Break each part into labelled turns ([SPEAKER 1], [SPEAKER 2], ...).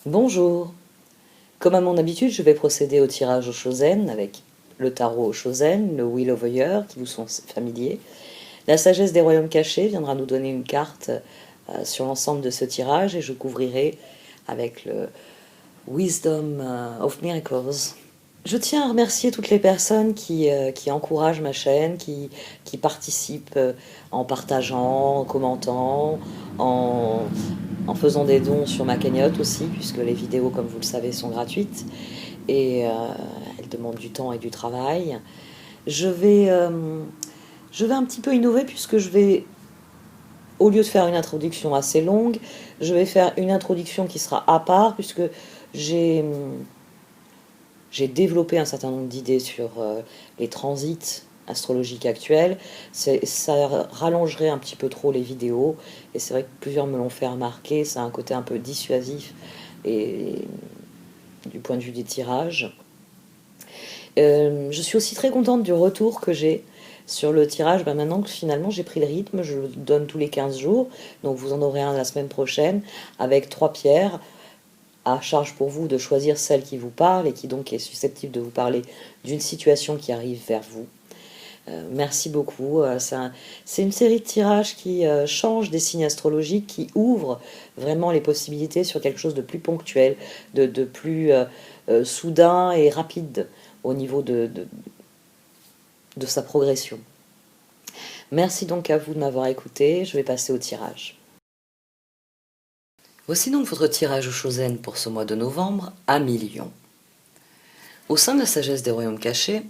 [SPEAKER 1] Bonjour. Comme à mon habitude, je vais procéder au tirage au Shosen avec le tarot au Shosen, le Wheel of the Year qui vous sont familiers. La sagesse des royaumes cachés viendra nous donner une carte sur l'ensemble de ce tirage et je couvrirai avec le Wisdom of Miracles. Je tiens à remercier toutes les personnes qui encouragent ma chaîne, qui participent en partageant, en commentant, en, en faisant des dons sur ma cagnotte aussi, puisque les vidéos, comme vous le savez, sont gratuites et elles demandent du temps et du travail. Je vais, je vais un petit peu innover puisque je vais, au lieu de faire une introduction assez longue, je vais faire une introduction qui sera à part puisque j'ai j'ai développé un certain nombre d'idées sur les transits astrologiques actuels. Ça rallongerait un petit peu trop les vidéos, et c'est vrai que plusieurs me l'ont fait remarquer, ça a un côté un peu dissuasif et du point de vue des tirages. Je suis aussi très contente du retour que j'ai sur le tirage. Maintenant que finalement j'ai pris le rythme, je le donne tous les 15 jours, donc vous en aurez un la semaine prochaine, avec 3 pierres, à charge pour vous de choisir celle qui vous parle et qui donc est susceptible de vous parler d'une situation qui arrive vers vous. Merci beaucoup. C'est une série de tirages qui change des signes astrologiques, qui ouvre vraiment les possibilités sur quelque chose de plus ponctuel, de plus soudain et rapide au niveau de sa progression. Merci donc à vous de m'avoir écouté. Je vais passer au tirage. Voici donc votre tirage au Shosen pour ce mois de novembre à millions. Au sein de la sagesse des royaumes cachés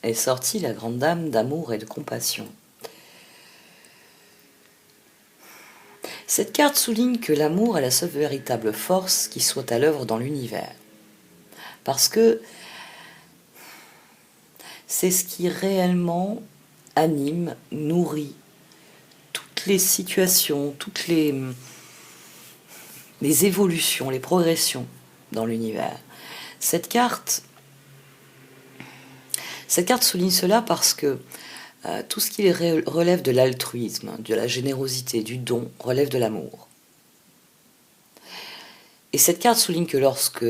[SPEAKER 1] est sortie la grande dame d'amour et de compassion. Cette carte souligne que l'amour est la seule véritable force qui soit à l'œuvre dans l'univers. Parce que c'est ce qui réellement anime, nourrit toutes les situations, toutes les évolutions, les progressions dans l'univers. Cette carte souligne cela parce que tout ce qui relève de l'altruisme, de la générosité, du don, relève de l'amour. Et cette carte souligne que lorsque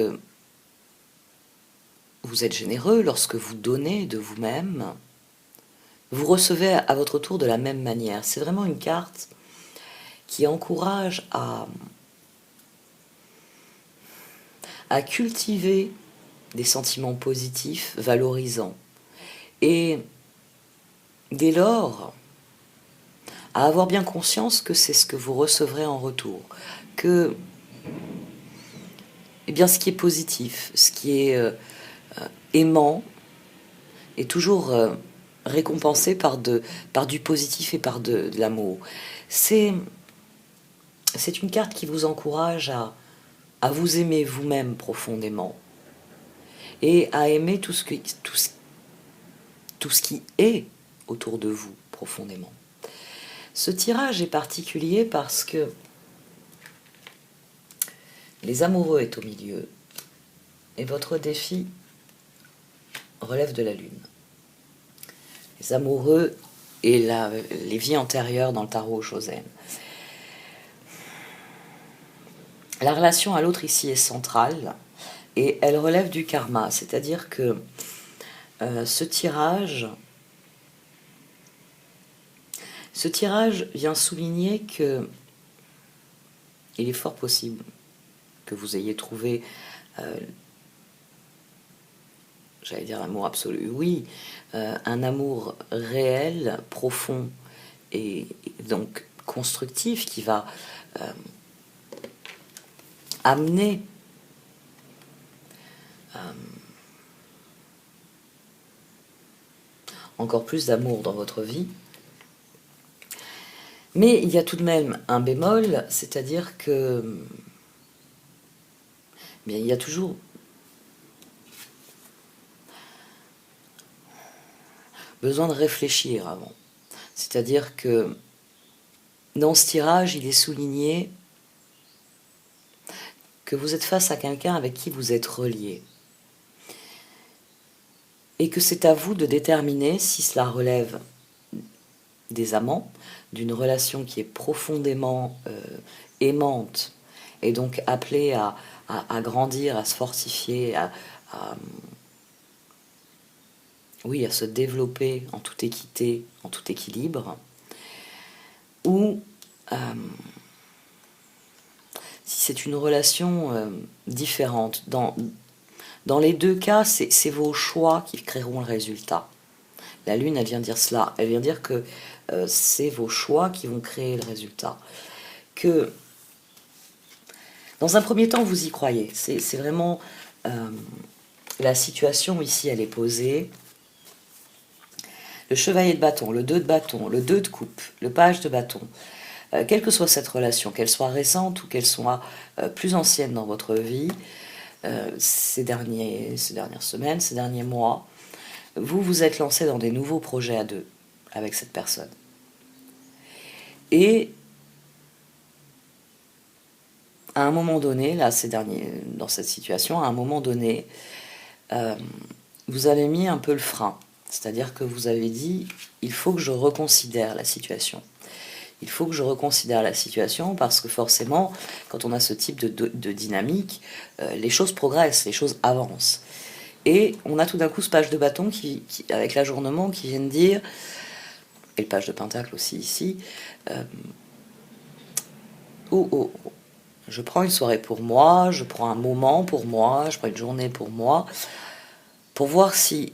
[SPEAKER 1] vous êtes généreux, lorsque vous donnez de vous-même, vous recevez à votre tour de la même manière. C'est vraiment une carte qui encourage à cultiver des sentiments positifs, valorisants. Et dès lors, à avoir bien conscience que c'est ce que vous recevrez en retour. Que ce qui est positif, ce qui est aimant, est toujours récompensé par du positif et par de l'amour. C'est une carte qui vous encourage à vous aimer vous-même profondément et à aimer tout ce qui est autour de vous profondément. Ce tirage est particulier parce que les amoureux est au milieu et votre défi relève de la lune. Les amoureux et les vies antérieures dans le tarot Shosen. La relation à l'autre ici est centrale et elle relève du karma, c'est-à-dire que ce tirage vient souligner que il est fort possible que vous ayez trouvé, j'allais dire l'amour absolu, oui, un amour réel, profond et donc constructif qui va amener encore plus d'amour dans votre vie. Mais il y a tout de même un bémol, c'est-à-dire que il y a toujours besoin de réfléchir avant. C'est-à-dire que dans ce tirage, il est souligné que vous êtes face à quelqu'un avec qui vous êtes relié. Et que c'est à vous de déterminer si cela relève des amants, d'une relation qui est profondément aimante et donc appelé à grandir, à se fortifier, oui, à se développer en toute équité, en tout équilibre, ou si c'est une relation différente. Dans les deux cas, c'est vos choix qui créeront le résultat. La Lune, elle vient dire cela. Elle vient dire que c'est vos choix qui vont créer le résultat. Que, dans un premier temps, vous y croyez. C'est vraiment... la situation ici, elle est posée. Le chevalier de bâton, le 2 de bâton, le 2 de coupe, le page de bâton. Quelle que soit cette relation, qu'elle soit récente ou qu'elle soit plus ancienne dans votre vie, ces dernières semaines, ces derniers mois, vous vous êtes lancé dans des nouveaux projets à deux avec cette personne. Et à un moment donné, là, dans cette situation, à un moment donné, vous avez mis un peu le frein. C'est-à-dire que vous avez dit, il faut que je reconsidère la situation. Il faut que je reconsidère la situation parce que forcément, quand on a ce type de dynamique, les choses progressent, les choses avancent. Et on a tout d'un coup ce page de bâton avec l'ajournement qui vient de dire, et le page de pentacle aussi ici, je prends une soirée pour moi, je prends un moment pour moi, je prends une journée pour moi, pour voir si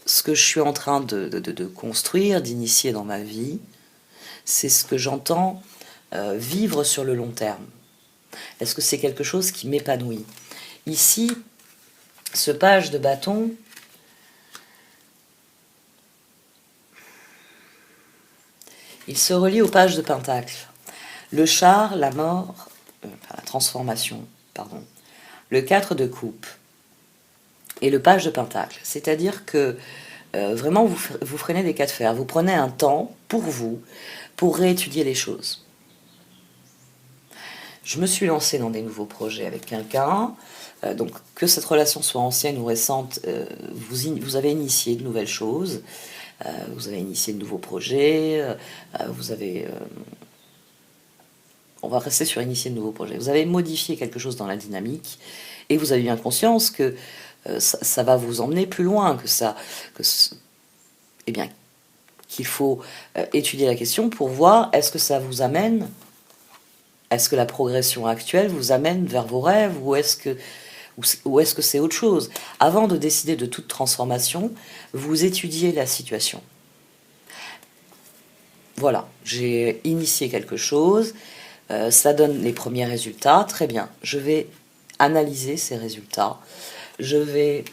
[SPEAKER 1] ce que je suis en train de construire, d'initier dans ma vie, c'est ce que j'entends vivre sur le long terme. Est-ce que c'est quelque chose qui m'épanouit? Ici, ce page de bâton, il se relie au page de pentacle. Le char, la mort, la transformation, pardon. Le 4 de coupe et le page de pentacle. C'est-à-dire que vraiment, vous freinez des cas de fer. Vous prenez un temps pour vous, pour réétudier les choses. Je me suis lancée dans des nouveaux projets avec quelqu'un. Donc, que cette relation soit ancienne ou récente, vous avez initié de nouvelles choses. Vous avez initié de nouveaux projets. On va rester sur initier de nouveaux projets. Vous avez modifié quelque chose dans la dynamique et vous avez bien conscience que ça va vous emmener plus loin que ça. Eh bien, qu'il faut étudier la question pour voir est-ce que ça vous amène, est-ce que la progression actuelle vous amène vers vos rêves ou est-ce que c'est autre chose. Avant de décider de toute transformation, vous étudiez la situation. Voilà, j'ai initié quelque chose, ça donne les premiers résultats, très bien. Je vais analyser ces résultats, je vais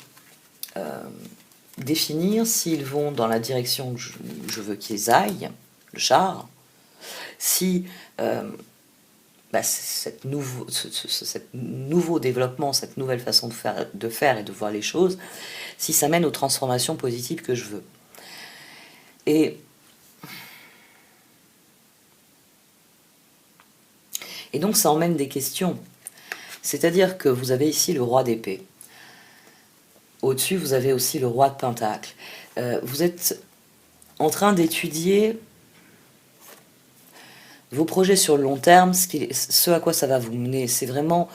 [SPEAKER 1] définir s'ils vont dans la direction que je veux qu'ils aillent, le char, si ce nouveau développement, cette nouvelle façon de faire et de voir les choses, si ça mène aux transformations positives que je veux. Et donc ça emmène des questions. C'est-à-dire que vous avez ici le roi d'épée. Au-dessus, vous avez aussi le roi de pentacle. Vous êtes en train d'étudier vos projets sur le long terme, ce à quoi ça va vous mener. C'est vraiment,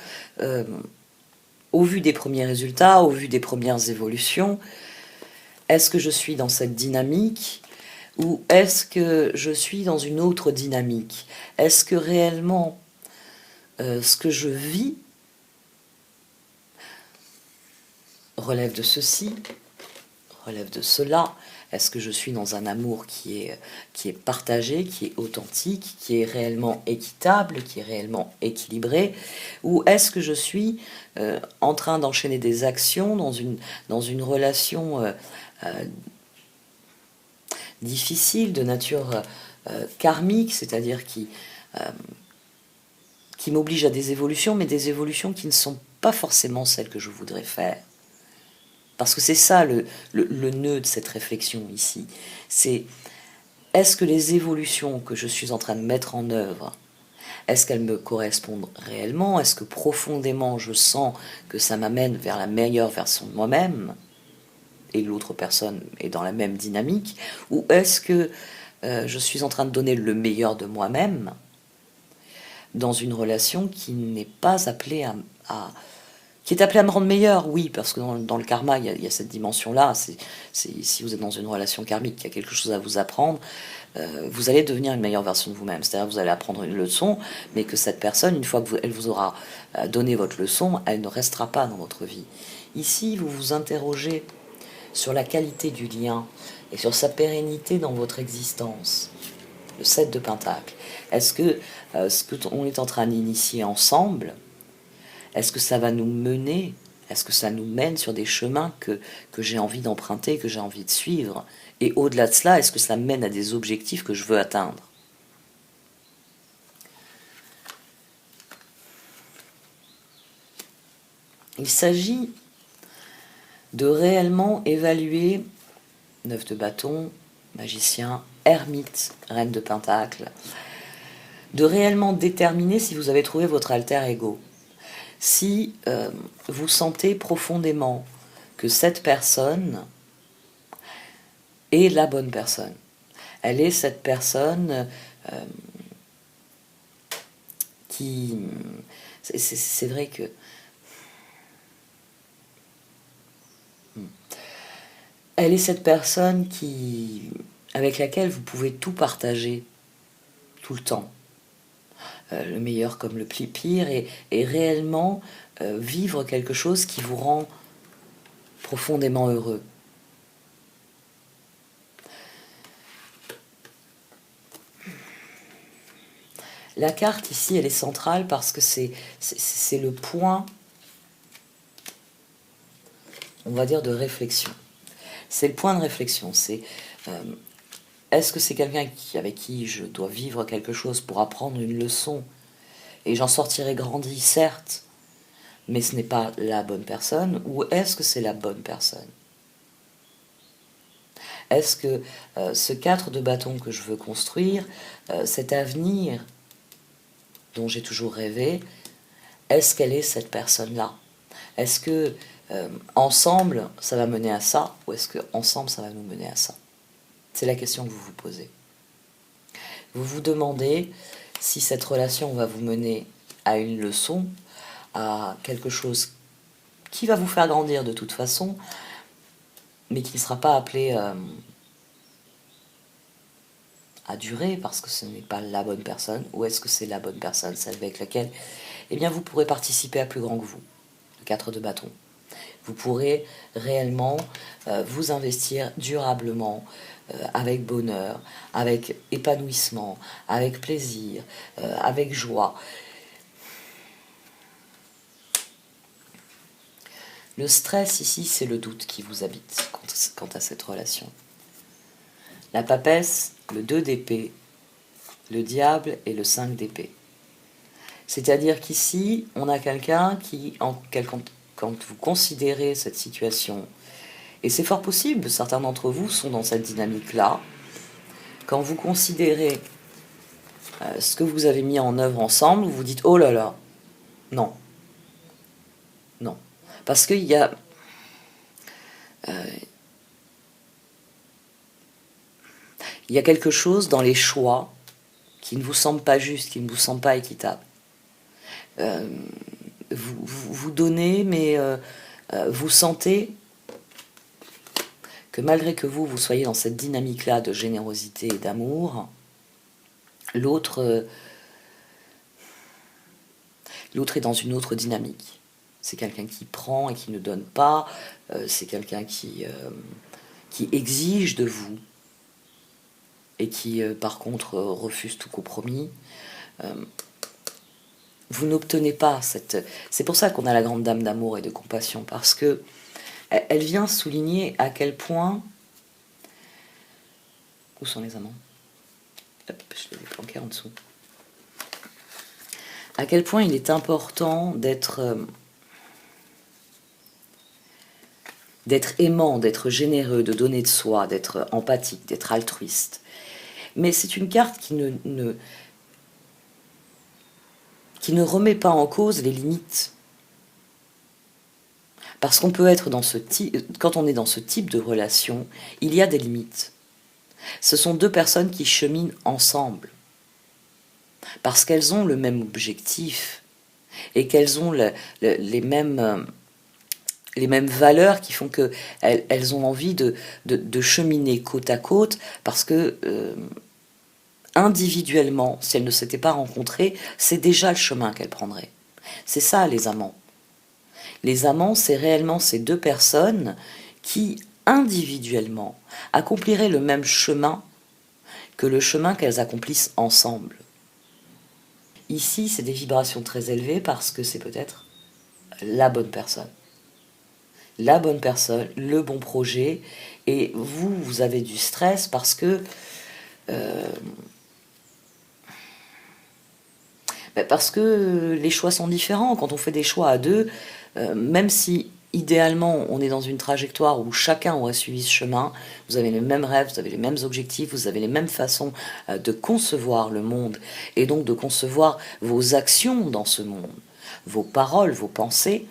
[SPEAKER 1] au vu des premiers résultats, au vu des premières évolutions, est-ce que je suis dans cette dynamique ou est-ce que je suis dans une autre dynamique? Est-ce que réellement ce que je vis relève de ceci, relève de cela? Est-ce que je suis dans un amour qui est partagé, qui est authentique, qui est réellement équitable, qui est réellement équilibré? Ou est-ce que je suis en train d'enchaîner des actions dans une relation difficile, de nature karmique, c'est-à-dire qui m'oblige à des évolutions, mais des évolutions qui ne sont pas forcément celles que je voudrais faire? Parce que c'est ça le nœud de cette réflexion ici. C'est, est-ce que les évolutions que je suis en train de mettre en œuvre, est-ce qu'elles me correspondent réellement? Est-ce que profondément je sens que ça m'amène vers la meilleure version de moi-même et l'autre personne est dans la même dynamique? Ou est-ce que je suis en train de donner le meilleur de moi-même, dans une relation qui n'est pas appelée qui est appelée à me rendre meilleur, oui, parce que dans le karma, il y a cette dimension-là. Si vous êtes dans une relation karmique, il y a quelque chose à vous apprendre, vous allez devenir une meilleure version de vous-même. C'est-à-dire que vous allez apprendre une leçon, mais que cette personne, une fois qu'elle vous aura donné votre leçon, elle ne restera pas dans votre vie. Ici, vous vous interrogez sur la qualité du lien et sur sa pérennité dans votre existence. Le 7 de Pentacle. Est-ce que ce qu'on est en train d'initier ensemble, est-ce que ça va nous mener, est-ce que ça nous mène sur des chemins que j'ai envie d'emprunter, que j'ai envie de suivre? Et au-delà de cela, est-ce que ça mène à des objectifs que je veux atteindre? Il s'agit de réellement évaluer 9 de bâton, magicien, ermite, reine de pentacle, de réellement déterminer si vous avez trouvé votre alter ego. Si vous sentez profondément que cette personne est la bonne personne, elle est cette personne qui... C'est vrai que... Elle est cette personne avec laquelle vous pouvez tout partager, tout le temps. Le meilleur comme le pire, et réellement vivre quelque chose qui vous rend profondément heureux. La carte ici, elle est centrale parce que c'est le point, on va dire, de réflexion. C'est le point de réflexion, c'est est-ce que c'est quelqu'un avec qui je dois vivre quelque chose pour apprendre une leçon et j'en sortirai grandi, certes, mais ce n'est pas la bonne personne, ou est-ce que c'est la bonne personne? Est-ce que ce 4 de bâton que je veux construire, cet avenir dont j'ai toujours rêvé, est-ce qu'elle est cette personne-là? Est-ce que ensemble ça va mener à ça, ou est-ce que ensemble ça va nous mener à ça? C'est la question que vous vous posez. Vous vous demandez si cette relation va vous mener à une leçon, à quelque chose qui va vous faire grandir de toute façon, mais qui ne sera pas appelé à durer parce que ce n'est pas la bonne personne, ou est-ce que c'est la bonne personne, celle avec laquelle, eh bien vous pourrez participer à plus grand que vous. Le 4 de bâton. Vous pourrez réellement vous investir durablement, avec bonheur, avec épanouissement, avec plaisir, avec joie. Le stress ici, c'est le doute qui vous habite quant à cette relation. La papesse, le 2 d'épée, le diable et le 5 d'épée. C'est-à-dire qu'ici, on a quelqu'un qui, quand vous considérez cette situation, et c'est fort possible, certains d'entre vous sont dans cette dynamique-là, quand vous considérez ce que vous avez mis en œuvre ensemble, vous vous dites « Oh là là, non, non ». Parce qu'il y a... il y a quelque chose dans les choix qui ne vous semble pas juste, qui ne vous semble pas équitable. Vous donnez, mais vous sentez que malgré que vous soyez dans cette dynamique-là de générosité et d'amour, l'autre est dans une autre dynamique. C'est quelqu'un qui prend et qui ne donne pas, c'est quelqu'un qui exige de vous et qui, par contre, refuse tout compromis. Vous n'obtenez pas cette... C'est pour ça qu'on a la grande dame d'amour et de compassion, parce que elle vient souligner à quel point... Où sont les amants? Hop, je les ai planqués en dessous. À quel point il est important d'être aimant, d'être généreux, de donner de soi, d'être empathique, d'être altruiste. Mais c'est une carte qui ne remet pas en cause les limites. Parce qu'on peut être dans ce type, quand on est dans ce type de relation, il y a des limites. Ce sont deux personnes qui cheminent ensemble. parce qu'elles ont le même objectif et qu'elles ont les mêmes valeurs qui font qu'elles ont envie de cheminer côte à côte, parce que individuellement, si elles ne s'étaient pas rencontrées, c'est déjà le chemin qu'elles prendraient. C'est ça les amants. Les amants, c'est réellement ces deux personnes qui, individuellement, accompliraient le même chemin que le chemin qu'elles accomplissent ensemble. Ici, c'est des vibrations très élevées parce que c'est peut-être la bonne personne. La bonne personne, le bon projet, et vous avez du stress parce que les choix sont différents. Quand on fait des choix à deux, même si idéalement on est dans une trajectoire où chacun aurait suivi ce chemin, vous avez les mêmes rêves, vous avez les mêmes objectifs, vous avez les mêmes façons de concevoir le monde, et donc de concevoir vos actions dans ce monde, vos paroles, vos pensées,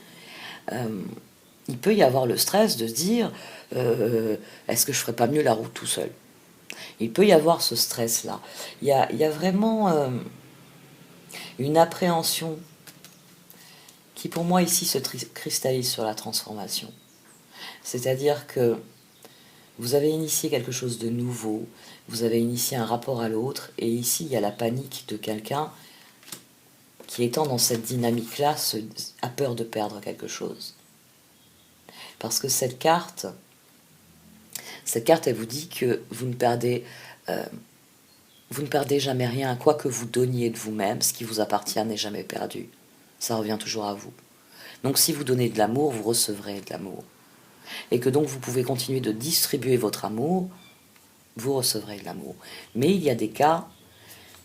[SPEAKER 1] il peut y avoir le stress de se dire est-ce que je ferais pas mieux la route tout seul? Il peut y avoir ce stress-là. Il y a vraiment une appréhension qui pour moi ici se cristallise sur la transformation. C'est-à-dire que vous avez initié quelque chose de nouveau, vous avez initié un rapport à l'autre, et ici il y a la panique de quelqu'un qui, étant dans cette dynamique-là, a peur de perdre quelque chose. Parce que cette carte, elle vous dit que vous ne perdez jamais rien, quoi que vous donniez de vous-même, ce qui vous appartient n'est jamais perdu. Ça revient toujours à vous. Donc si vous donnez de l'amour, vous recevrez de l'amour. Et que donc vous pouvez continuer de distribuer votre amour, vous recevrez de l'amour. Mais il y a des cas,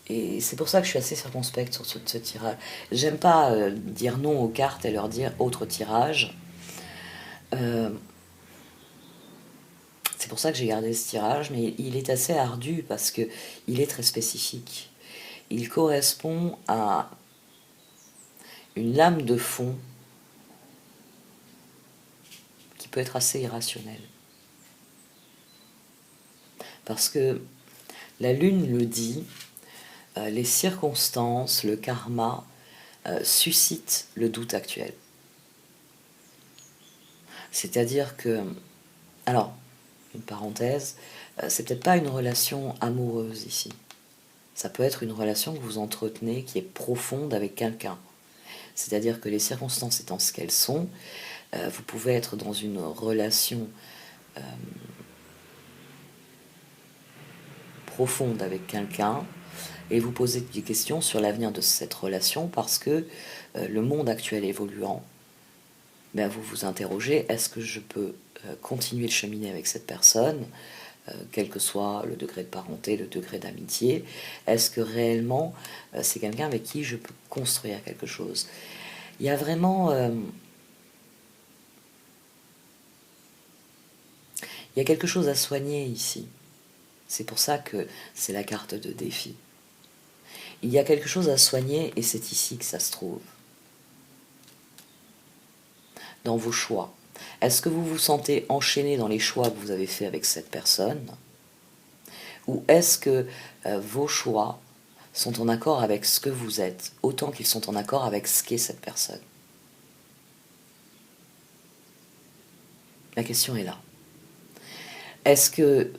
[SPEAKER 1] et c'est pour ça que je suis assez circonspecte sur ce tirage. J'aime pas dire non aux cartes et leur dire autre tirage. C'est pour ça que j'ai gardé ce tirage, mais il est assez ardu parce que il est très spécifique. Il correspond à une lame de fond qui peut être assez irrationnelle. Parce que la lune le dit, les circonstances, le karma suscitent le doute actuel. C'est-à-dire que, alors, une parenthèse, c'est peut-être pas une relation amoureuse ici. Ça peut être une relation que vous entretenez qui est profonde avec quelqu'un. C'est-à-dire que les circonstances étant ce qu'elles sont, vous pouvez être dans une relation profonde avec quelqu'un et vous poser des questions sur l'avenir de cette relation parce que le monde actuel évoluant, ben vous vous interrogez, est-ce que je peux continuer de cheminer avec cette personne, quel que soit le degré de parenté, le degré d'amitié? Est-ce que réellement c'est quelqu'un avec qui je peux construire quelque chose? Il y a vraiment il y a quelque chose à soigner ici. C'est pour ça que c'est la carte de défi. Il y a quelque chose à soigner et c'est ici que ça se trouve. Dans vos choix. Est-ce que vous vous sentez enchaîné dans les choix que vous avez faits avec cette personne? Ou est-ce que vos choix sont en accord avec ce que vous êtes, autant qu'ils sont en accord avec ce qu'est cette personne? La question est là. Est-ce que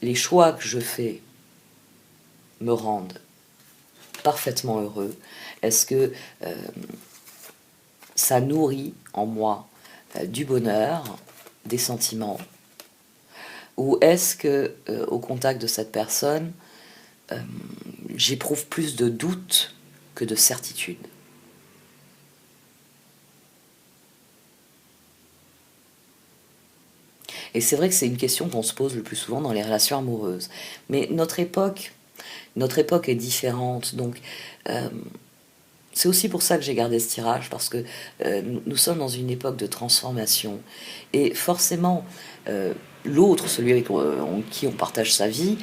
[SPEAKER 1] les choix que je fais me rendent parfaitement heureux? Est-ce que ça nourrit en moi du bonheur, des sentiments? Ou est-ce que au contact de cette personne, j'éprouve plus de doute que de certitude? Et c'est vrai que c'est une question qu'on se pose le plus souvent dans les relations amoureuses. Mais notre époque est différente. Donc, c'est aussi pour ça que j'ai gardé ce tirage, parce que nous sommes dans une époque de transformation. Et forcément, l'autre, celui avec qui on partage sa vie,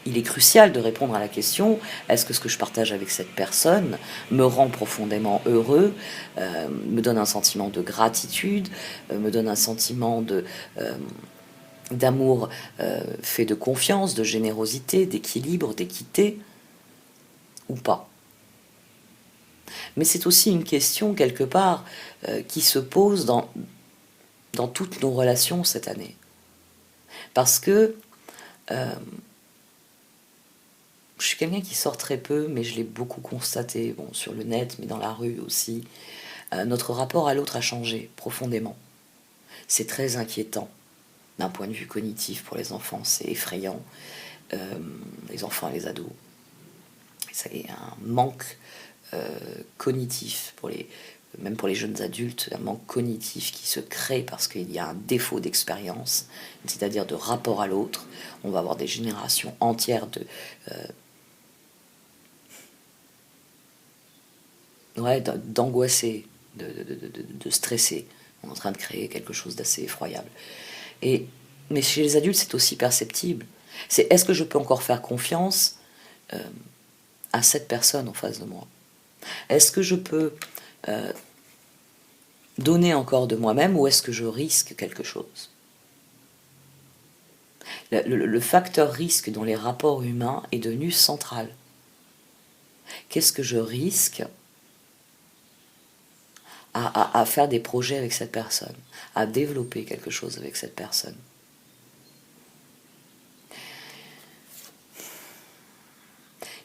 [SPEAKER 1] il est crucial de répondre à la question, est-ce que ce que je partage avec cette personne me rend profondément heureux, me donne un sentiment de gratitude, me donne un sentiment d'amour fait de confiance, de générosité, d'équilibre, d'équité? ou pas. Mais c'est aussi une question, quelque part, qui se pose dans toutes nos relations cette année. Parce que je suis quelqu'un qui sort très peu, mais je l'ai beaucoup constaté, bon, sur le net, mais dans la rue aussi. Notre rapport à l'autre a changé profondément. C'est très inquiétant d'un point de vue cognitif pour les enfants, c'est effrayant. Les enfants et les ados. C'est un manque cognitif, même pour les jeunes adultes, un manque cognitif qui se crée parce qu'il y a un défaut d'expérience, c'est-à-dire de rapport à l'autre. On va avoir des générations entières d'angoissés, de stressés. On est en train de créer quelque chose d'assez effroyable. Mais chez les adultes, c'est aussi perceptible. C'est est-ce que je peux encore faire confiance à cette personne en face de moi? Est-ce que je peux donner encore de moi-même ou est-ce que je risque quelque chose? Le facteur risque dans les rapports humains est devenu central. Qu'est-ce que je risque à faire des projets avec cette personne, à développer quelque chose avec cette personne?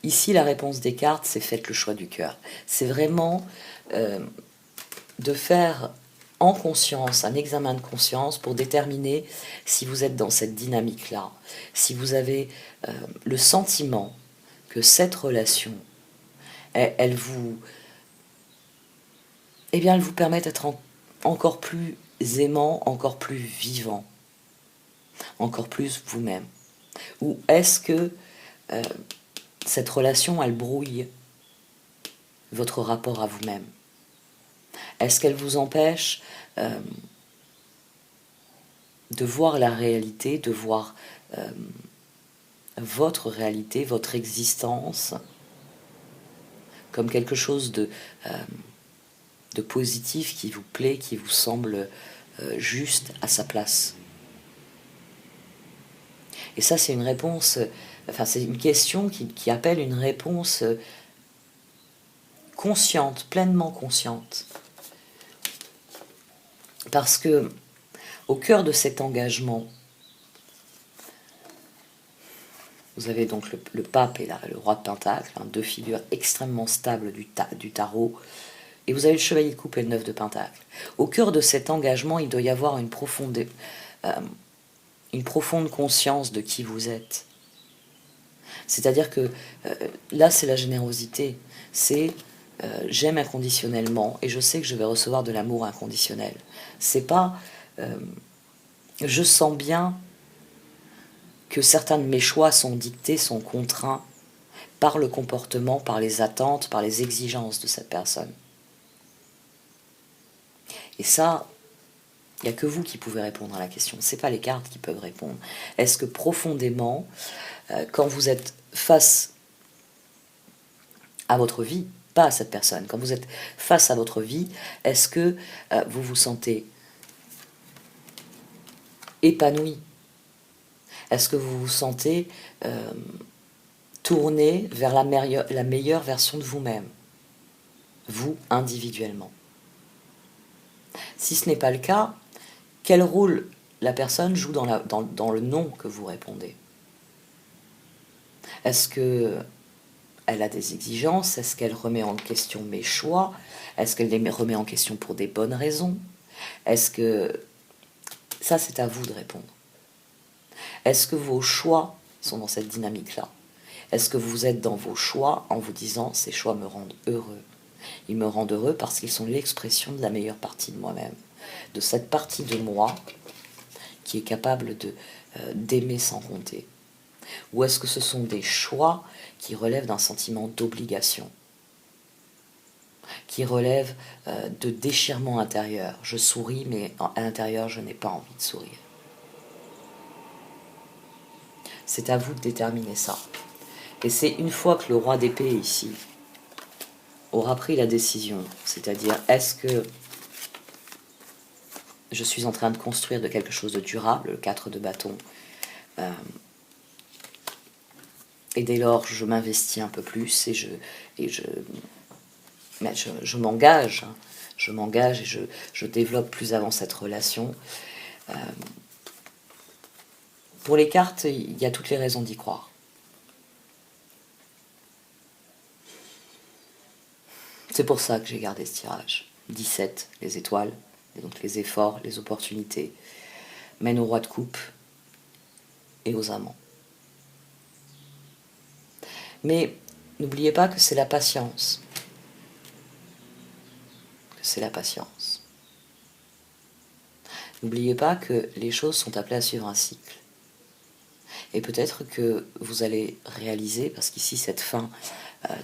[SPEAKER 1] Ici, la réponse des cartes, c'est faites le choix du cœur. C'est vraiment de faire en conscience un examen de conscience pour déterminer si vous êtes dans cette dynamique-là, si vous avez le sentiment que cette relation, elle vous permet d'être encore plus aimant, encore plus vivant, encore plus vous-même. Ou est-ce que cette relation, elle brouille votre rapport à vous-même? Est-ce qu'elle vous empêche de voir la réalité, de voir votre réalité, votre existence comme quelque chose de positif qui vous plaît, qui vous semble juste à sa place? Et ça, c'est une réponse, c'est une question qui appelle une réponse consciente, pleinement consciente. Parce que, au cœur de cet engagement, vous avez donc le pape et le roi de Pentacle, deux figures extrêmement stables du tarot, et vous avez le chevalier de coupe et le 9 de Pentacle. Au cœur de cet engagement, il doit y avoir une profonde conscience de qui vous êtes. C'est-à-dire que là, c'est la générosité. C'est j'aime inconditionnellement et je sais que je vais recevoir de l'amour inconditionnel. C'est pas je sens bien que certains de mes choix sont dictés, sont contraints par le comportement, par les attentes, par les exigences de cette personne. Et ça, il n'y a que vous qui pouvez répondre à la question. Ce n'est pas les cartes qui peuvent répondre. Est-ce que profondément, quand vous êtes face à votre vie, pas à cette personne, quand vous êtes face à votre vie, est-ce que vous vous sentez épanoui? Est-ce que vous vous sentez tourné vers la meilleure version de vous-même, vous individuellement? Si ce n'est pas le cas, quel rôle la personne joue dans le non que vous répondez? Est-ce qu'elle a des exigences? Est-ce qu'elle remet en question mes choix? Est-ce qu'elle les remet en question pour des bonnes raisons? Est-ce que... Ça, c'est à vous de répondre. Est-ce que vos choix sont dans cette dynamique-là? Est-ce que vous êtes dans vos choix en vous disant « ces choix me rendent heureux ». Ils me rendent heureux parce qu'ils sont l'expression de la meilleure partie de moi-même, de cette partie de moi qui est capable d'aimer sans compter. Ou est-ce que ce sont des choix qui relèvent d'un sentiment d'obligation, qui relèvent de déchirement intérieur? Je souris, mais à l'intérieur, je n'ai pas envie de sourire. C'est à vous de déterminer ça. Et c'est une fois que le roi d'épée ici aura pris la décision, c'est-à-dire est-ce que je suis en train de construire de quelque chose de durable, le 4 de bâton, Et dès lors, je m'investis un peu plus et je m'engage. Hein. Je m'engage et je développe plus avant cette relation. Pour les cartes, il y a toutes les raisons d'y croire. C'est pour ça que j'ai gardé ce tirage. 17, les étoiles, donc les efforts, les opportunités, mènent au roi de coupe et aux amants. Mais n'oubliez pas que c'est la patience. C'est la patience. N'oubliez pas que les choses sont appelées à suivre un cycle. Et peut-être que vous allez réaliser, parce qu'ici cette fin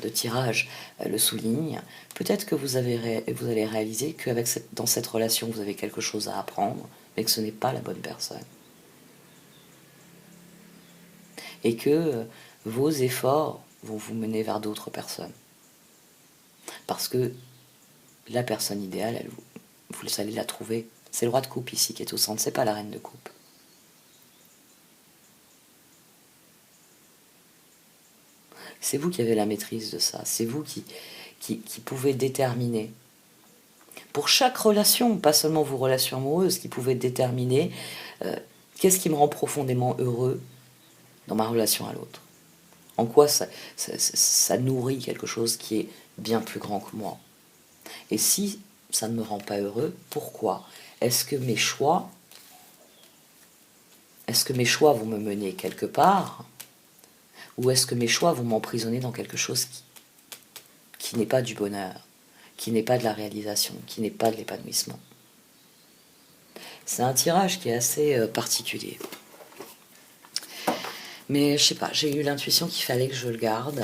[SPEAKER 1] de tirage le souligne, peut-être que vous allez réaliser que dans cette relation vous avez quelque chose à apprendre, mais que ce n'est pas la bonne personne. Et que vos efforts vont vous mener vers d'autres personnes. Parce que la personne idéale, vous allez la trouver. C'est le roi de coupe ici qui est au centre, c'est pas la reine de coupe. C'est vous qui avez la maîtrise de ça, c'est vous qui pouvez déterminer. Pour chaque relation, pas seulement vos relations amoureuses, qui pouvez déterminer qu'est-ce qui me rend profondément heureux dans ma relation à l'autre. En quoi ça nourrit quelque chose qui est bien plus grand que moi. Et si ça ne me rend pas heureux, pourquoi? Est-ce que mes choix vont me mener quelque part? Ou est-ce que mes choix vont m'emprisonner dans quelque chose qui n'est pas du bonheur, qui n'est pas de la réalisation, qui n'est pas de l'épanouissement? C'est un tirage qui est assez particulier. Mais je sais pas, j'ai eu l'intuition qu'il fallait que je le garde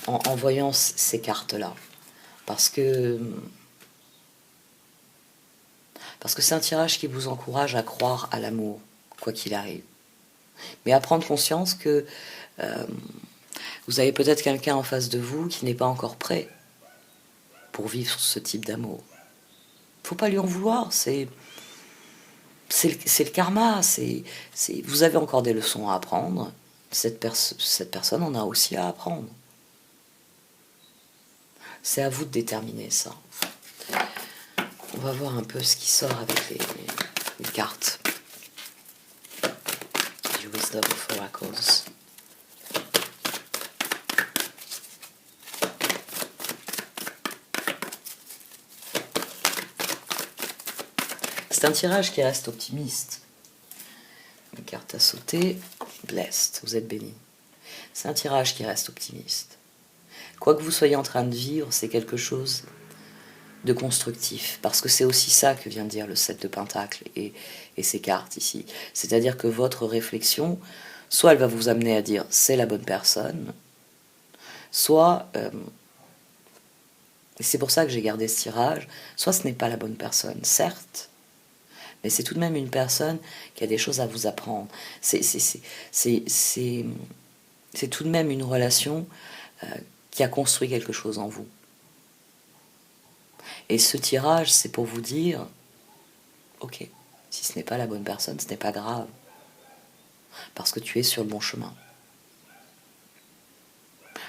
[SPEAKER 1] en voyant ces cartes-là. Parce que c'est un tirage qui vous encourage à croire à l'amour, quoi qu'il arrive. Mais à prendre conscience que vous avez peut-être quelqu'un en face de vous qui n'est pas encore prêt pour vivre ce type d'amour. Faut pas lui en vouloir, c'est le karma, vous avez encore des leçons à apprendre, cette personne en a aussi à apprendre. C'est à vous de déterminer ça. On va voir un peu ce qui sort avec les cartes du Wisdom of Oracles. C'est un tirage qui reste optimiste. Une carte à sauter, blessed, vous êtes béni. C'est un tirage qui reste optimiste. Quoi que vous soyez en train de vivre, c'est quelque chose de constructif, parce que c'est aussi ça que vient de dire le 7 de Pentacle et ces cartes ici. C'est-à-dire que votre réflexion, soit elle va vous amener à dire c'est la bonne personne, soit, et c'est pour ça que j'ai gardé ce tirage, soit ce n'est pas la bonne personne, certes, mais c'est tout de même une personne qui a des choses à vous apprendre. C'est tout de même une relation qui a construit quelque chose en vous. Et ce tirage, c'est pour vous dire, ok, si ce n'est pas la bonne personne, ce n'est pas grave, parce que tu es sur le bon chemin.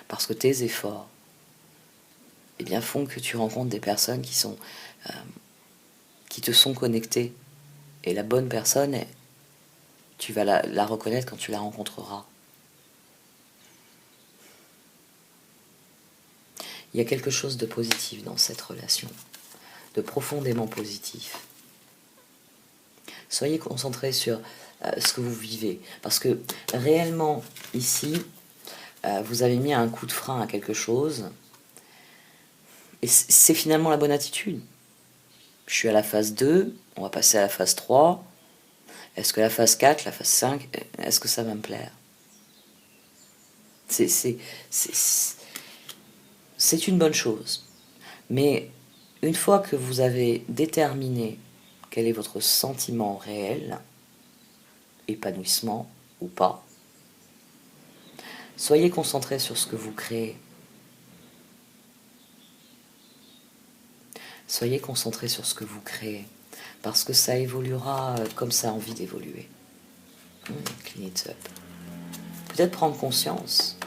[SPEAKER 1] Parce que tes efforts font que tu rencontres des personnes qui te sont connectées. Et la bonne personne, tu vas la reconnaître quand tu la rencontreras. Il y a quelque chose de positif dans cette relation, de profondément positif. Soyez concentrés sur ce que vous vivez, parce que réellement, ici, vous avez mis un coup de frein à quelque chose, et c'est finalement la bonne attitude. Je suis à la phase 2, on va passer à la phase 3. Est-ce que la phase 4, la phase 5, est-ce que ça va me plaire? C'est une bonne chose. Mais une fois que vous avez déterminé quel est votre sentiment réel, épanouissement ou pas, soyez concentrés sur ce que vous créez. Soyez concentrés sur ce que vous créez, parce que ça évoluera comme ça a envie d'évoluer. Clean it up. Peut-être prendre conscience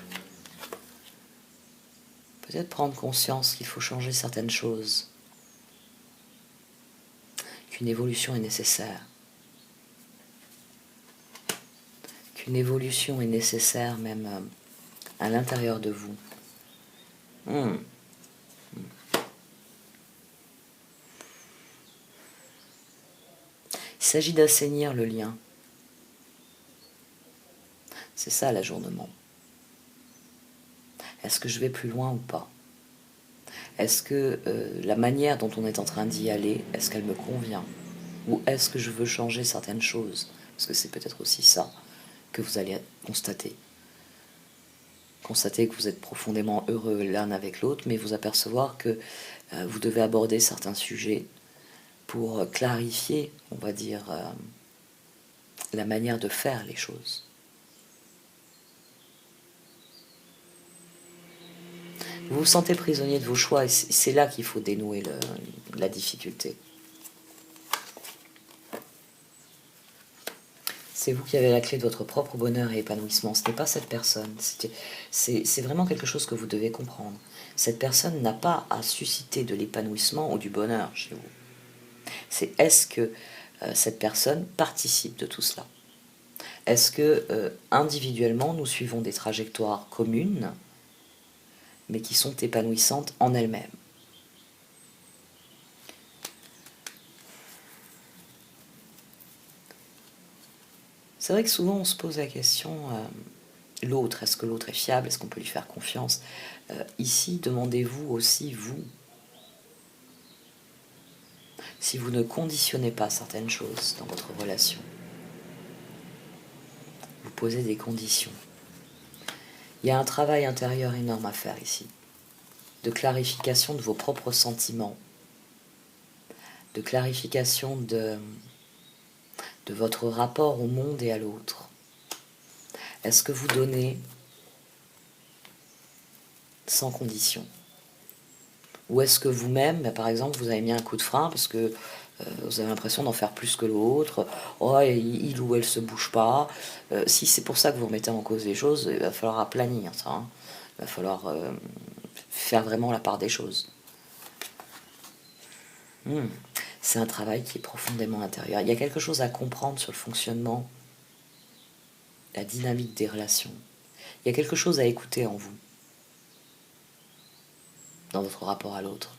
[SPEAKER 1] peut-être prendre conscience qu'il faut changer certaines choses, qu'une évolution est nécessaire. Qu'une évolution est nécessaire même à l'intérieur de vous. Il s'agit d'assainir le lien. C'est ça l'ajournement. Est-ce que je vais plus loin ou pas? Est-ce que la manière dont on est en train d'y aller, est-ce qu'elle me convient? Ou est-ce que je veux changer certaines choses? Parce que c'est peut-être aussi ça que vous allez constater. Constater que vous êtes profondément heureux l'un avec l'autre, mais vous apercevoir que vous devez aborder certains sujets pour clarifier, on va dire, la manière de faire les choses. Vous vous sentez prisonnier de vos choix et c'est là qu'il faut dénouer la difficulté. C'est vous qui avez la clé de votre propre bonheur et épanouissement. Ce n'est pas cette personne. C'est vraiment quelque chose que vous devez comprendre. Cette personne n'a pas à susciter de l'épanouissement ou du bonheur chez vous. C'est est-ce que cette personne participe de tout cela? Est-ce que individuellement nous suivons des trajectoires communes mais qui sont épanouissantes en elles-mêmes? C'est vrai que souvent on se pose la question, l'autre, est-ce que l'autre est fiable? Est-ce qu'on peut lui faire confiance? Ici, demandez-vous aussi, vous, si vous ne conditionnez pas certaines choses dans votre relation. Vous posez des conditions. Il y a un travail intérieur énorme à faire ici, de clarification de vos propres sentiments, de clarification de votre rapport au monde et à l'autre. Est-ce que vous donnez sans condition? Ou est-ce que vous-même, par exemple, vous avez mis un coup de frein parce que vous avez l'impression d'en faire plus que l'autre, oh, il ou elle se bouge pas. Si c'est pour ça que vous remettez en cause les choses, il va falloir aplanir ça. Hein. Il va falloir faire vraiment la part des choses. C'est un travail qui est profondément intérieur. Il y a quelque chose à comprendre sur le fonctionnement, la dynamique des relations. Il y a quelque chose à écouter en vous, dans votre rapport à l'autre.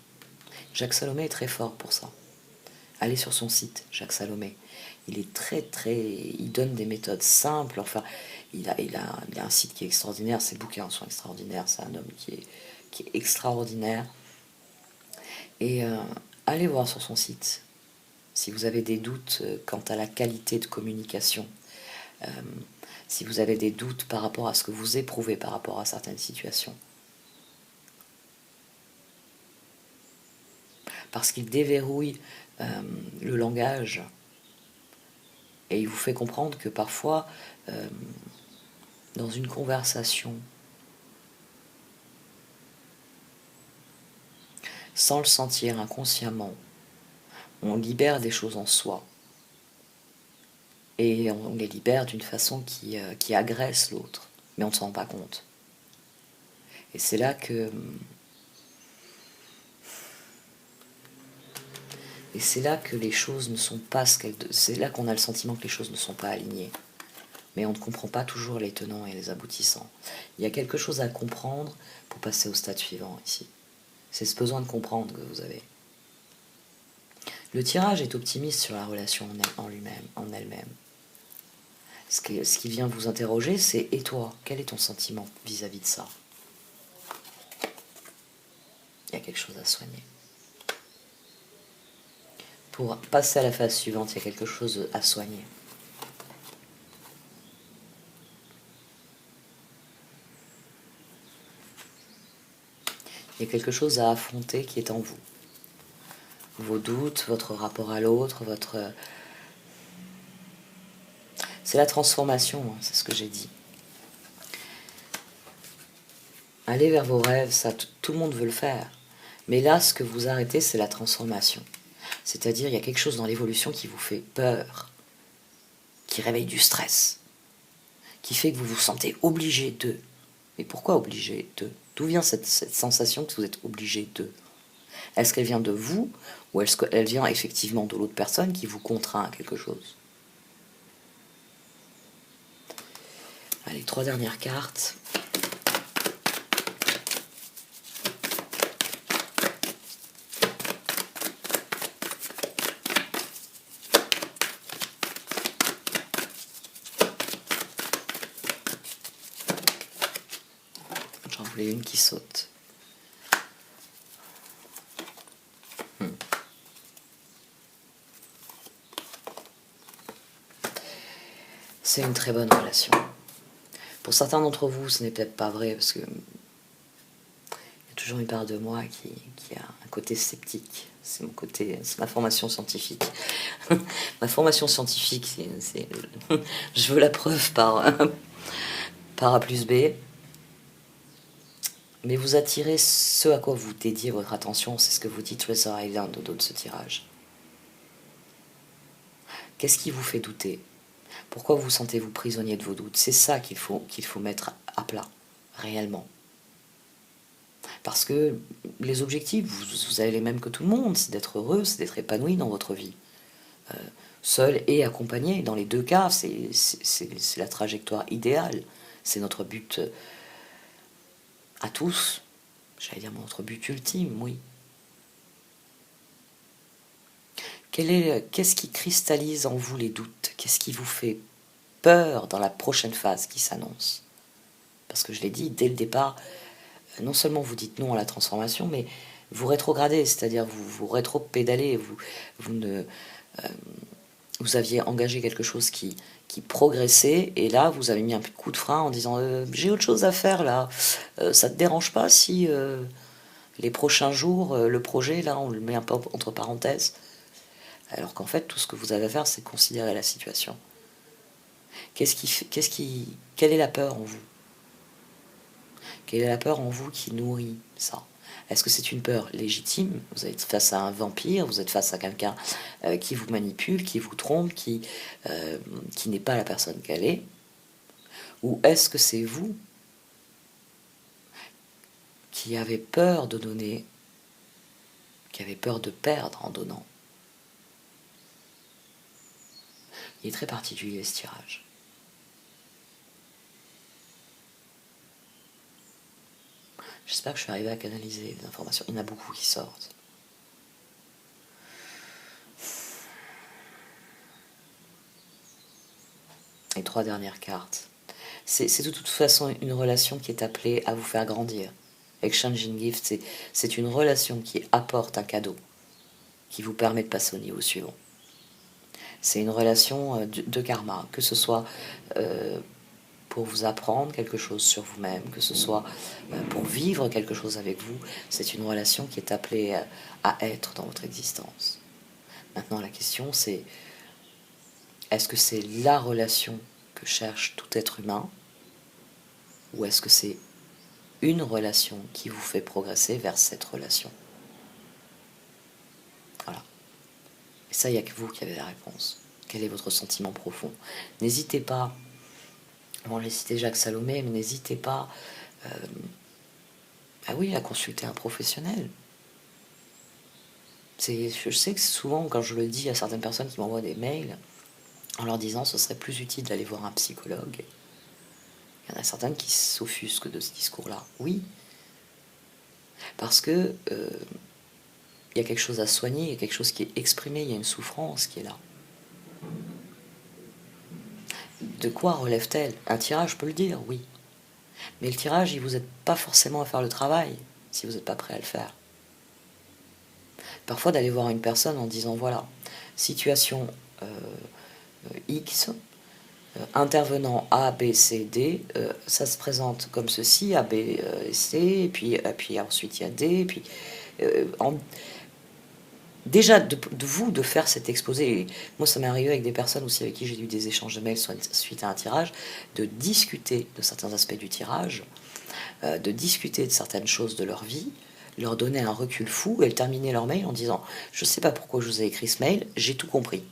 [SPEAKER 1] Jacques Salomé est très fort pour ça. Allez sur son site, Jacques Salomé. Il est il donne des méthodes simples. Enfin, il a un site qui est extraordinaire. Ses bouquins sont extraordinaires. C'est un homme qui est extraordinaire. Et allez voir sur son site si vous avez des doutes quant à la qualité de communication. Si vous avez des doutes par rapport à ce que vous éprouvez par rapport à certaines situations. Parce qu'il déverrouille le langage et il vous fait comprendre que parfois, dans une conversation, sans le sentir inconsciemment, on libère des choses en soi. Et on les libère d'une façon qui agresse l'autre, mais on ne s'en rend pas compte. Et c'est là que... Et c'est là que les choses ne sont pas ce qu'elles... C'est là qu'on a le sentiment que les choses ne sont pas alignées. Mais on ne comprend pas toujours les tenants et les aboutissants. Il y a quelque chose à comprendre pour passer au stade suivant ici. C'est ce besoin de comprendre que vous avez. Le tirage est optimiste sur la relation en lui-même, en elle-même. Ce qui vient vous interroger, c'est « Et toi, quel est ton sentiment vis-à-vis de ça ?» Il y a quelque chose à soigner. Pour passer à la phase suivante, il y a quelque chose à soigner. Il y a quelque chose à affronter qui est en vous. Vos doutes, votre rapport à l'autre, C'est la transformation, hein, c'est ce que j'ai dit. Aller vers vos rêves, ça, tout le monde veut le faire. Mais là, ce que vous arrêtez, c'est la transformation. C'est-à-dire, il y a quelque chose dans l'évolution qui vous fait peur, qui réveille du stress, qui fait que vous vous sentez obligé de. Mais pourquoi obligé de? D'où vient cette sensation que vous êtes obligé de? Est-ce qu'elle vient de vous ou est-ce qu'elle vient effectivement de l'autre personne qui vous contraint à quelque chose? Allez, 3 dernières cartes. J'en voulais une qui saute. C'est une très bonne relation. Pour certains d'entre vous, ce n'est peut-être pas vrai, parce que il y a toujours une part de moi qui a un côté sceptique. C'est ma formation scientifique. Ma formation scientifique, je veux la preuve par A plus B. Mais vous attirez ce à quoi vous dédiez votre attention, c'est ce que vous dites Treasure Island au dos de ce tirage. Qu'est-ce qui vous fait douter? Pourquoi vous sentez-vous prisonnier de vos doutes? C'est ça qu'il faut mettre à plat, réellement. Parce que les objectifs, vous avez les mêmes que tout le monde, c'est d'être heureux, c'est d'être épanoui dans votre vie. Seul et accompagné, dans les deux cas, c'est la trajectoire idéale. C'est notre but à tous. J'allais dire notre but ultime, oui. Qu'est-ce qui cristallise en vous les doutes? Qu'est-ce qui vous fait peur dans la prochaine phase qui s'annonce? Parce que je l'ai dit, dès le départ, non seulement vous dites non à la transformation, mais vous rétrogradez, c'est-à-dire vous rétro-pédalez, vous aviez engagé quelque chose qui progressait, et là vous avez mis un coup de frein en disant j'ai autre chose à faire là, ça te dérange pas si les prochains jours, le projet là on le met un peu entre parenthèses, alors qu'en fait tout ce que vous avez à faire c'est considérer la situation. Quelle est la peur en vous? Quelle est la peur en vous qui nourrit ça? Est-ce que c'est une peur légitime? Vous êtes face à un vampire, vous êtes face à quelqu'un qui vous manipule, qui vous trompe, qui n'est pas la personne qu'elle est? Ou est-ce que c'est vous qui avez peur de donner, qui avez peur de perdre en donnant? Il est très particulier ce tirage. J'espère que je suis arrivé à canaliser les informations. Il y en a beaucoup qui sortent. Les 3 dernières cartes. C'est de toute façon une relation qui est appelée à vous faire grandir. Exchanging Gift, c'est une relation qui apporte un cadeau, qui vous permet de passer au niveau suivant. C'est une relation de karma, que ce soit pour vous apprendre quelque chose sur vous-même, que ce soit pour vivre quelque chose avec vous. C'est une relation qui est appelée à être dans votre existence. Maintenant, la question c'est, est-ce que c'est la relation que cherche tout être humain, ou est-ce que c'est une relation qui vous fait progresser vers cette relation? Voilà. Et ça, il n'y a que vous qui avez la réponse. Quel est votre sentiment profond? N'hésitez pas, bon, j'ai cité Jacques Salomé, mais n'hésitez pas à consulter un professionnel. Je sais que souvent, quand je le dis à certaines personnes qui m'envoient des mails, en leur disant ce serait plus utile d'aller voir un psychologue, il y en a certaines qui s'offusquent de ce discours-là. Oui, parce que il y a quelque chose à soigner, il y a quelque chose qui est exprimé, il y a une souffrance qui est là. De quoi relève-t-elle? Un tirage peut le dire, oui. Mais le tirage, il vous aide pas forcément à faire le travail, si vous n'êtes pas prêt à le faire. Parfois, d'aller voir une personne en disant, voilà, situation X, intervenant A, B, C, D, ça se présente comme ceci, A, B, C, et puis ensuite il y a D, et puis... déjà, de vous, de faire cet exposé, et moi ça m'est arrivé avec des personnes aussi avec qui j'ai eu des échanges de mails suite à un tirage, de discuter de certains aspects du tirage, de discuter de certaines choses de leur vie, leur donner un recul fou, et terminer leur mail en disant « Je sais pas pourquoi je vous ai écrit ce mail, j'ai tout compris ».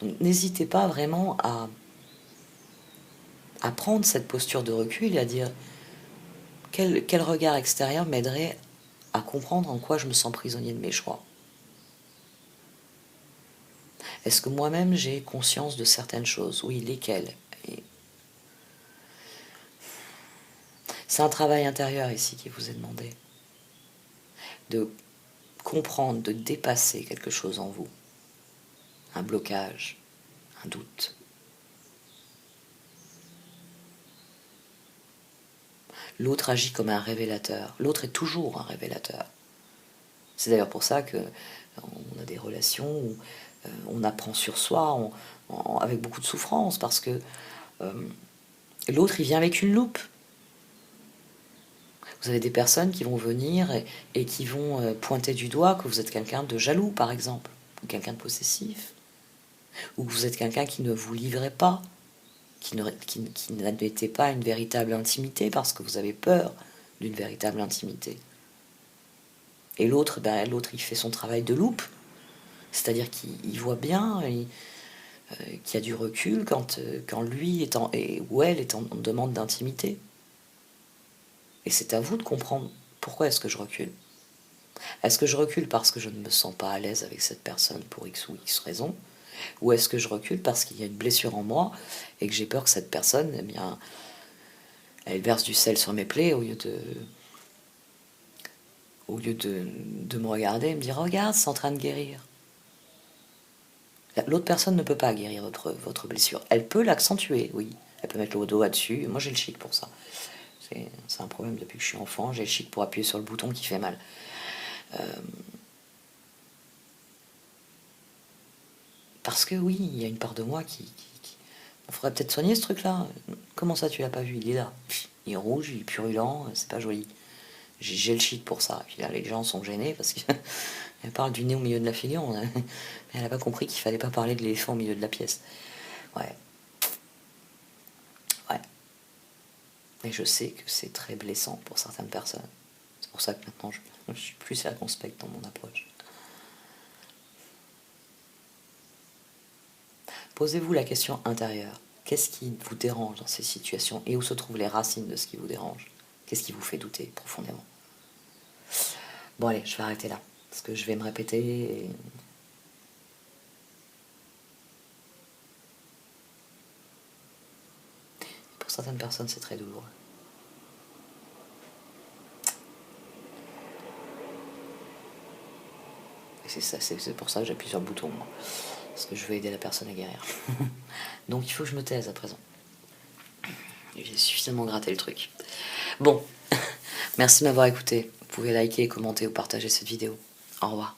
[SPEAKER 1] Donc n'hésitez pas vraiment à prendre cette posture de recul et à dire quel regard extérieur m'aiderait à comprendre en quoi je me sens prisonnier de mes choix? Est-ce que moi-même j'ai conscience de certaines choses? Oui, lesquelles? Et c'est un travail intérieur ici qui vous est demandé. De comprendre, de dépasser quelque chose en vous. Un blocage, un doute. L'autre agit comme un révélateur. L'autre est toujours un révélateur. C'est d'ailleurs pour ça que on a des relations où on apprend sur soi avec beaucoup de souffrance, parce que l'autre, il vient avec une loupe. Vous avez des personnes qui vont venir et qui vont pointer du doigt que vous êtes quelqu'un de jaloux, par exemple, ou quelqu'un de possessif, ou que vous êtes quelqu'un qui ne vous livrait pas, qui n'admettait pas une véritable intimité parce que vous avez peur d'une véritable intimité. Et l'autre, il fait son travail de loupe, c'est-à-dire qu'il voit bien, qu'il y a du recul quand lui ou elle est en demande d'intimité. Et c'est à vous de comprendre pourquoi est-ce que je recule. Est-ce que je recule parce que je ne me sens pas à l'aise avec cette personne pour X ou X raison? Ou est-ce que je recule parce qu'il y a une blessure en moi et que j'ai peur que cette personne, elle verse du sel sur mes plaies au lieu de me regarder et me dire « Regarde, c'est en train de guérir ». L'autre personne ne peut pas guérir votre blessure. Elle peut l'accentuer, oui. Elle peut mettre le doigt dessus. Moi, j'ai le chic pour ça. C'est un problème depuis que je suis enfant. J'ai le chic pour appuyer sur le bouton qui fait mal. Parce que oui, il y a une part de moi qui... On faudrait peut-être soigner ce truc-là. Comment ça, tu l'as pas vu? Il est là. Il est rouge, il est purulent, c'est pas joli. J'ai le chic pour ça. Et puis là, les gens sont gênés parce qu'elle parle du nez au milieu de la figure. Mais elle n'a pas compris qu'il fallait pas parler de l'éléphant au milieu de la pièce. Ouais. Ouais. Et je sais que c'est très blessant pour certaines personnes. C'est pour ça que maintenant, je suis plus circonspecte dans mon approche. Posez-vous la question intérieure. Qu'est-ce qui vous dérange dans ces situations? Et où se trouvent les racines de ce qui vous dérange? Qu'est-ce qui vous fait douter profondément? Bon allez, je vais arrêter là. Parce que je vais me répéter. Et... pour certaines personnes, c'est très douloureux. Et c'est pour ça que j'appuie sur le bouton, moi. Parce que je veux aider la personne à guérir. Donc il faut que je me taise à présent. J'ai suffisamment gratté le truc. Bon, merci de m'avoir écouté. Vous pouvez liker, commenter ou partager cette vidéo. Au revoir.